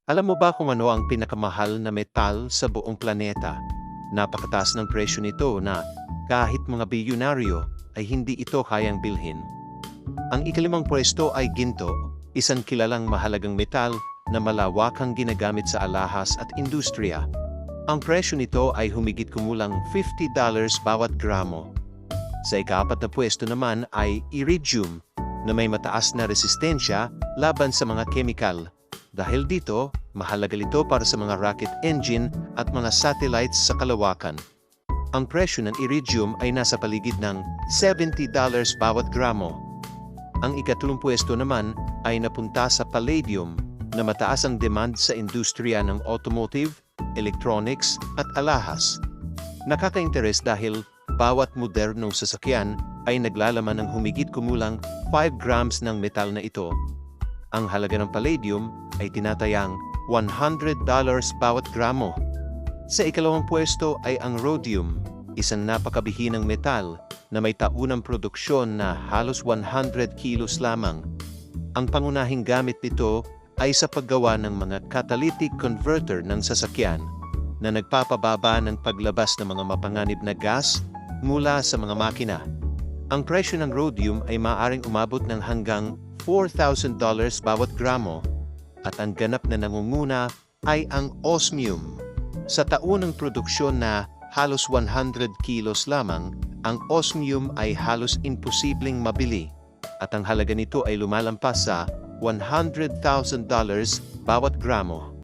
Alam mo ba kung ano ang pinakamahal na metal sa buong planeta? Napakataas ng presyo nito na kahit mga bilyonaryo ay hindi ito kayang bilhin. Ang ikalimang pwesto ay ginto, isang kilalang mahalagang metal na malawakang ginagamit sa alahas at industriya. Ang presyo nito ay humigit kumulang $50 bawat gramo. Sa ikaapat na pwesto naman ay iridium na may mataas na resistensya laban sa mga kemikal. Dahil dito, mahalaga ito para sa mga rocket engine at mga satellites sa kalawakan. Ang presyo ng iridium ay nasa paligid ng $70 bawat gramo. Ang ikatlong pwesto naman ay napunta sa palladium na mataas ang demand sa industriya ng automotive, electronics at alahas. Nakaka-interes dahil bawat modernong sasakyan ay naglalaman ng humigit kumulang 5 grams ng metal na ito. Ang halaga ng palladium ay tinatayang $100 bawat gramo. Sa ikalawang pwesto ay ang rhodium, isang napakabihinang metal na may taunang produksyon na halos 100 kilos lamang. Ang pangunahing gamit nito ay sa paggawa ng mga catalytic converter ng sasakyan na nagpapababa ng paglabas ng mga mapanganib na gas mula sa mga makina. Ang presyo ng rhodium ay maaaring umabot ng hanggang $4,000 bawat gramo at ang ganap na nangunguna ay ang osmium. Sa taunang produksyon na halos 100 kilos lamang, ang osmium ay halos imposibleng mabili at ang halaga nito ay lumalampas sa $100,000 bawat gramo.